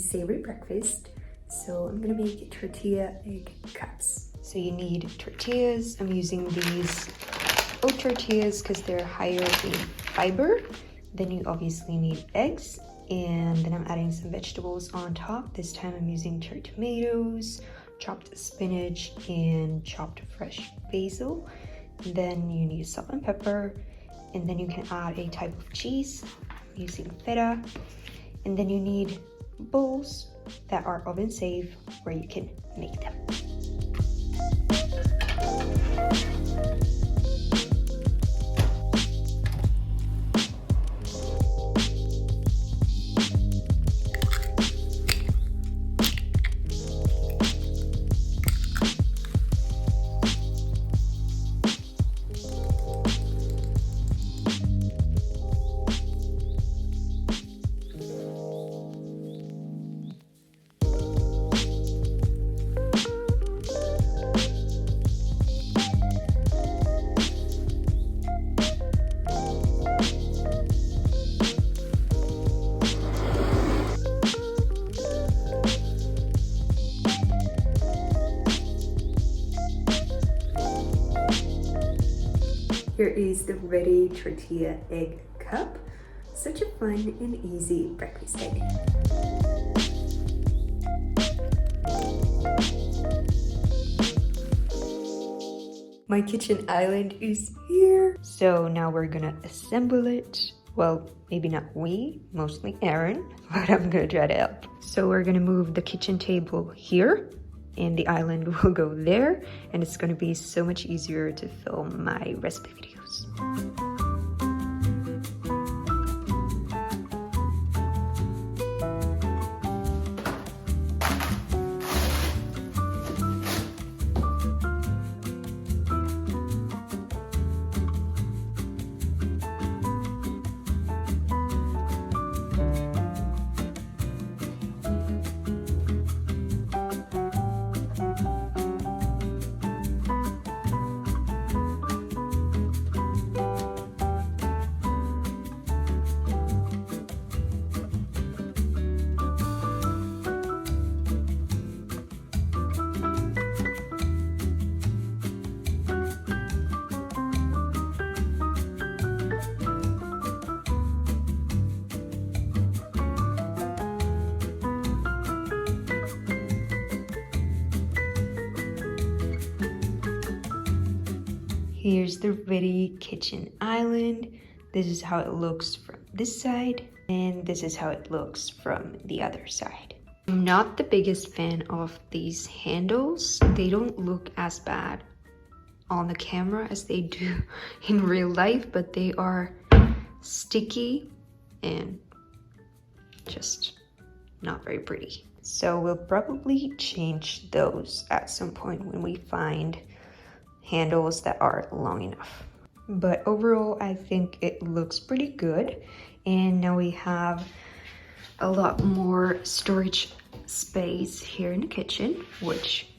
savory breakfast. So I'm gonna make tortilla egg cups. So you need tortillas. I'm using these oat tortillas because they're higher in fiber. Then you obviously need eggs, and then I'm adding some vegetables on top. This time I'm using cherry tomatoes, chopped spinach, and chopped fresh basil. And then you need salt and pepper, and then you can add a type of cheese. I'm using feta. And then you need bowls that are oven safe where you can make them. Here is the ready tortilla egg cup. Such a fun and easy breakfast egg. My kitchen island is here. So now we're gonna assemble it. Well, maybe not we, mostly Aaron, but I'm gonna try to help. So we're gonna move the kitchen table here, and the island will go there, and it's gonna be so much easier to film my recipe videos. Here's the ready kitchen island. This is how it looks from this side, and this is how it looks from the other side. I'm not the biggest fan of these handles. They don't look as bad on the camera as they do in real life, but they are sticky and just not very pretty. So we'll probably change those at some point when we find handles that are long enough. But overall, I think it looks pretty good. And now we have a lot more storage space here in the kitchen, which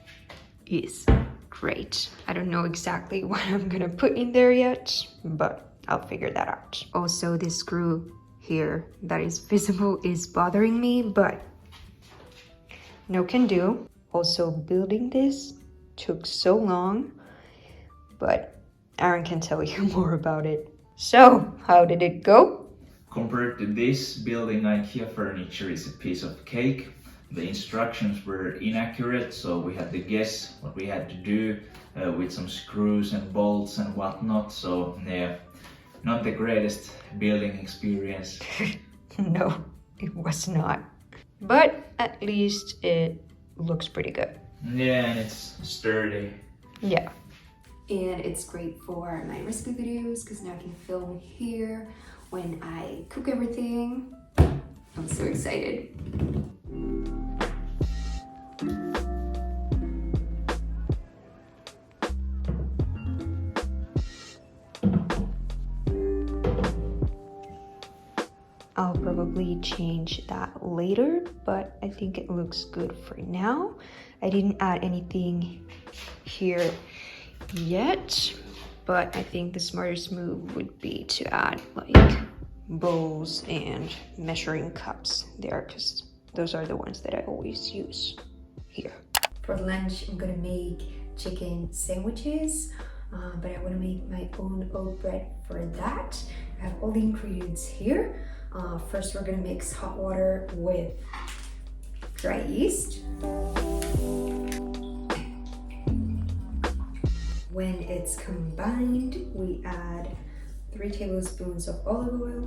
is great. I don't know exactly what I'm gonna put in there yet, but I'll figure that out. Also, this screw here that is visible is bothering me, but no can do. Also, building this took so long, but Aaron can tell you more about it. So, how did it go? Compared to this, building IKEA furniture is a piece of cake. The instructions were inaccurate, so we had to guess what we had to do with some screws and bolts and whatnot. So yeah, not the greatest building experience. No, it was not. But at least it looks pretty good. Yeah, and it's sturdy. Yeah. And it's great for my recipe videos because now I can film here when I cook everything. I'm so excited. I'll probably change that later, but I think it looks good for now. I didn't add anything here yet, but I think the smartest move would be to add like bowls and measuring cups there, because Those are the ones that I always use here. For lunch, I'm gonna make chicken sandwiches, but I wanna make my own oat bread for that. I have all the ingredients here. First, we're gonna mix hot water with dry yeast. When it's combined, we add 3 tablespoons of olive oil,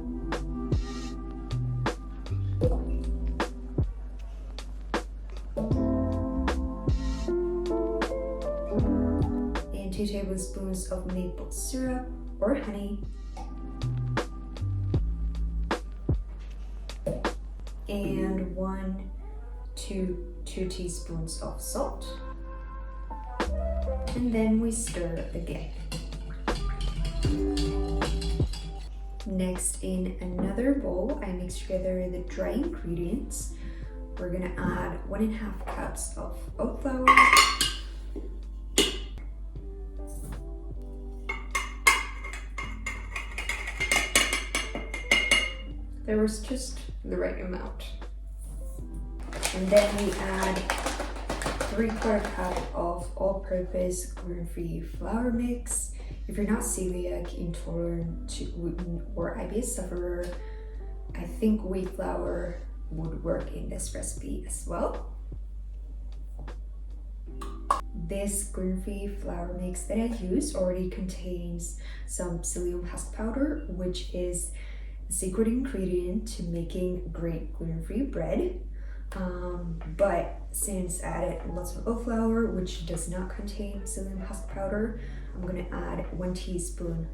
and 2 tablespoons of maple syrup or honey, and 1 to 2 teaspoons of salt. And then we stir again. Next, in another bowl, I mix together the dry ingredients. We're gonna add 1.5 cups of oat flour, there was just the right amount. And then we add 3/4 cup of all-purpose gluten-free flour mix. If you're not celiac, intolerant to gluten, or IBS sufferer, I think wheat flour would work in this recipe as well. This gluten-free flour mix that I use already contains some psyllium husk powder, which is the secret ingredient to making great gluten-free bread. But since I added lots of oat flour, which does not contain psyllium husk powder, I'm gonna add 1 teaspoon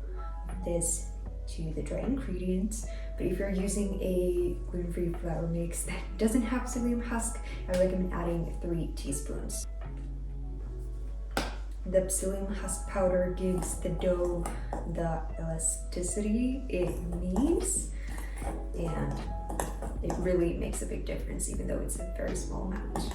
of this to the dry ingredients. But if you're using a gluten-free flour mix that doesn't have psyllium husk, I recommend adding 3 teaspoons. The psyllium husk powder gives the dough the elasticity it needs, and it really makes a big difference, even though it's a very small amount.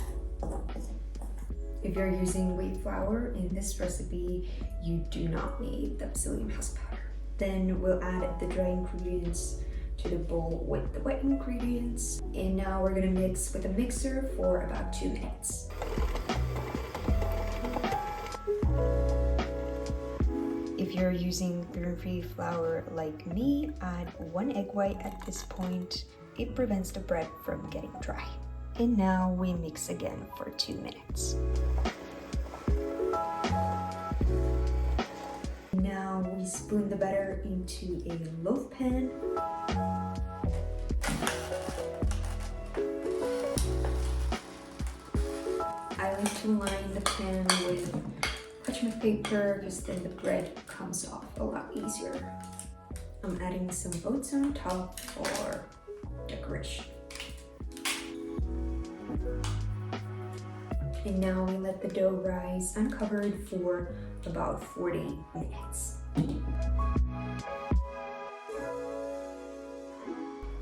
If you're using wheat flour in this recipe, you do not need the psyllium husk powder. Then we'll add the dry ingredients to the bowl with the wet ingredients. And now we're gonna mix with a mixer for about 2 minutes. If you're using gluten-free flour like me, add 1 egg white at this point. It prevents the bread from getting dry. And now we mix again for 2 minutes. Now we spoon the batter into a loaf pan. I like to line the pan with parchment paper because then the bread comes off a lot easier. I'm adding some oats on top for decoration. And now we let the dough rise uncovered for about 40 minutes.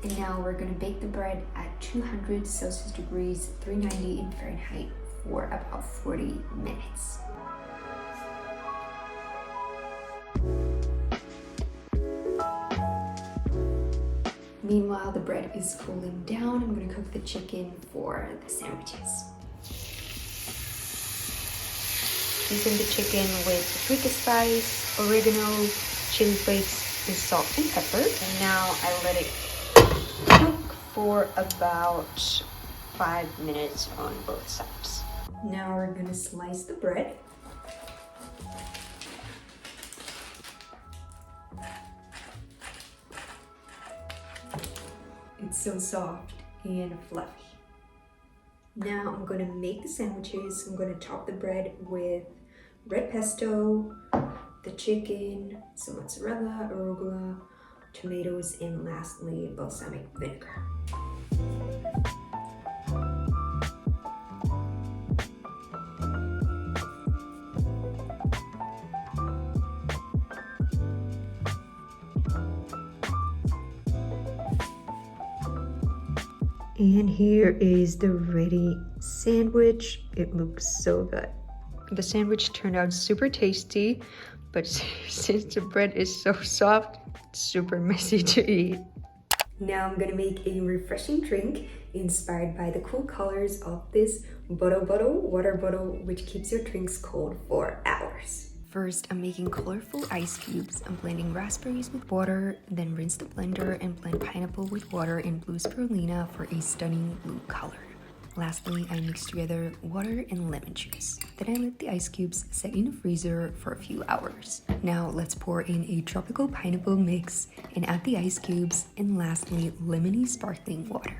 And now we're gonna bake the bread at 200 Celsius degrees, 390 in Fahrenheit for about 40 minutes. Meanwhile, the bread is cooling down. I'm gonna cook the chicken for the sandwiches. Season the chicken with paprika spice, oregano, chili flakes, and salt and pepper. And now I let it cook for about 5 minutes on both sides. Now we're gonna slice the bread. It's so soft and fluffy. Now I'm gonna make the sandwiches. I'm gonna top the bread with red pesto, the chicken, some mozzarella, arugula, tomatoes, and lastly balsamic vinegar. And here is the ready sandwich. It looks so good. The sandwich turned out super tasty, but since the bread is so soft, it's super messy to eat. Now I'm gonna make a refreshing drink. inspired by the cool colors of this water bottle, which keeps your drinks cold for hours. First, I'm making colorful ice cubes. I'm blending raspberries with water, then rinse the blender and blend pineapple with water and blue spirulina for a stunning blue color. Lastly, I mix together water and lemon juice. Then I let the ice cubes set in the freezer for a few hours. Now let's pour in a tropical pineapple mix and add the ice cubes, and lastly, lemony sparkling water.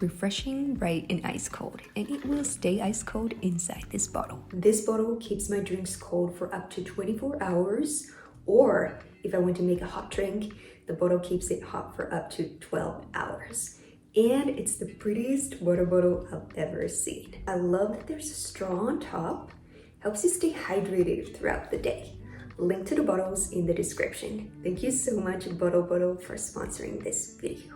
Refreshing, bright, and ice cold, and it will stay ice cold inside this bottle. This bottle keeps my drinks cold for up to 24 hours, or if I want to make a hot drink, the bottle keeps it hot for up to 12 hours. And it's the prettiest water bottle I've ever seen. I love that there's a straw on top, helps you stay hydrated throughout the day. Link to the bottles in the description. Thank you so much, Bottle for sponsoring this video.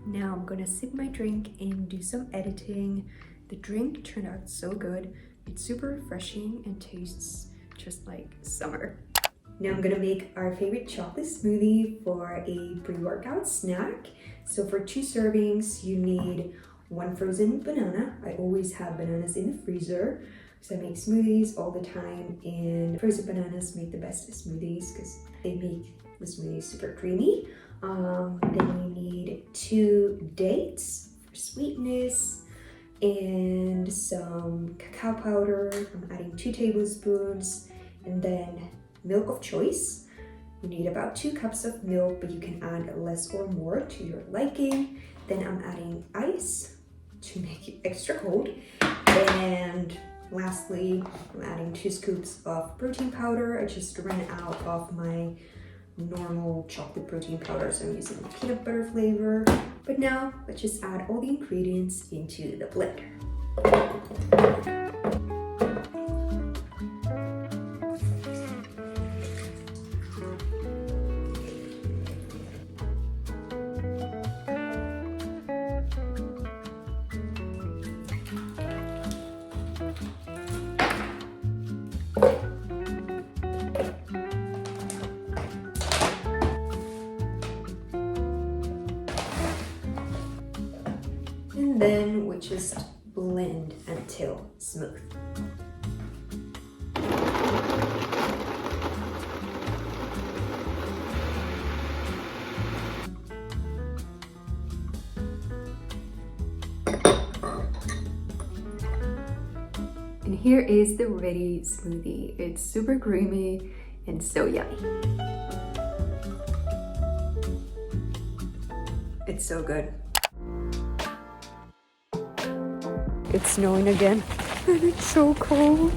Now I'm gonna sip my drink and do some editing. The drink turned out so good. It's super refreshing and tastes just like summer. Now I'm gonna make our favorite chocolate smoothie for a pre-workout snack. So for 2 servings, you need 1 frozen banana. I always have bananas in the freezer, so I make smoothies all the time, and frozen bananas make the best smoothies because they make the smoothies super creamy. Then you need 2 dates for sweetness and some cacao powder. I'm adding 2 tablespoons, and then milk of choice. You need about 2 cups of milk, but you can add less or more to your liking. Then I'm adding ice to make it extra cold. And lastly, I'm adding 2 scoops of protein powder. I just ran out of my normal chocolate protein powder, so I'm using peanut butter flavor. But now let's just add all the ingredients into the blender. And then we just blend until smooth. And here is the ready smoothie. It's super creamy and so yummy. It's so good. It's snowing again, and it's so cold.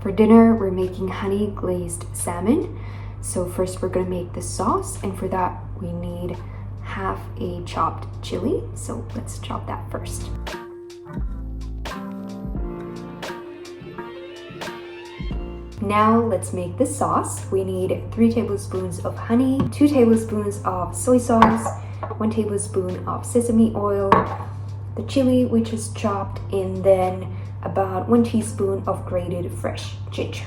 For dinner, we're making honey glazed salmon. So first we're gonna make the sauce, and for that we need half a chopped chili. So let's chop that first. Now let's make the sauce. We need 3 tablespoons of honey, 2 tablespoons of soy sauce, 1 tablespoon of sesame oil, the chili we just chopped, and then about 1 teaspoon of grated fresh ginger.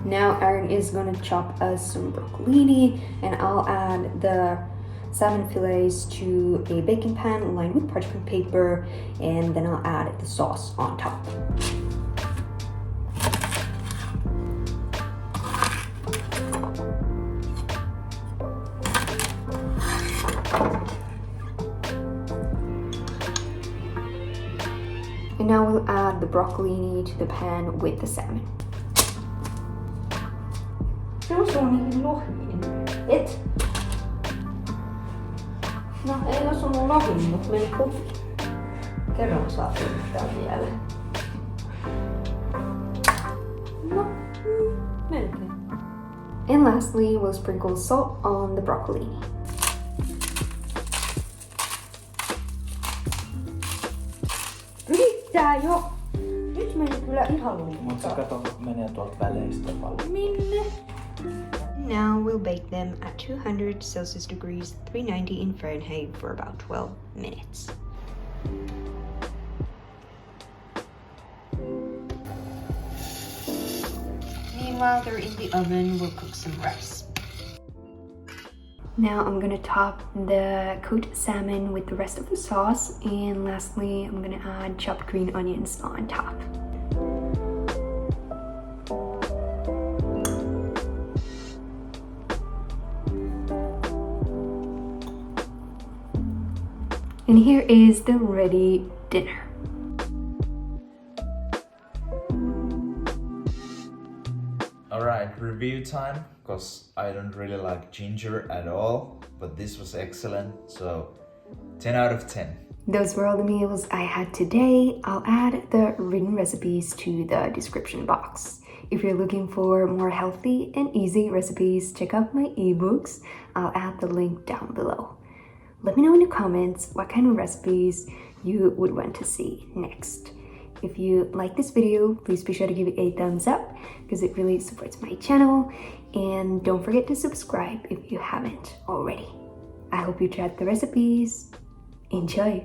Now Aaron is gonna chop us some broccolini, and I'll add the salmon fillets to a baking pan lined with parchment paper, and then I'll add the sauce on top. And now we'll add the broccolini to the pan with the salmon. No, ei osunut lohin, mutta meni kuppi. Kerran saa yrittää vielä. No, melkein. And lastly, we'll sprinkle salt on the broccolini. Riittää jo! Nyt meni kyllä ihan liikaa. Mutta se kato, menee tuolta väleistä paljon. Minne? Now we'll bake them at 200 Celsius degrees, 390 in Fahrenheit for about 12 minutes. Meanwhile, they're in the oven, we'll cook some rice. Now I'm gonna top the cooked salmon with the rest of the sauce, and lastly I'm gonna add chopped green onions on top. And here is the ready dinner. Alright, review time, because I don't really like ginger at all, but this was excellent, so 10 out of 10. Those were all the meals I had today. I'll add the written recipes to the description box. If you're looking for more healthy and easy recipes, check out my ebooks. I'll add the link down below. Let me know in the comments what kind of recipes you would want to see next. If you like this video, please be sure to give it a thumbs up because it really supports my channel. And don't forget to subscribe if you haven't already. I hope you tried the recipes. Enjoy!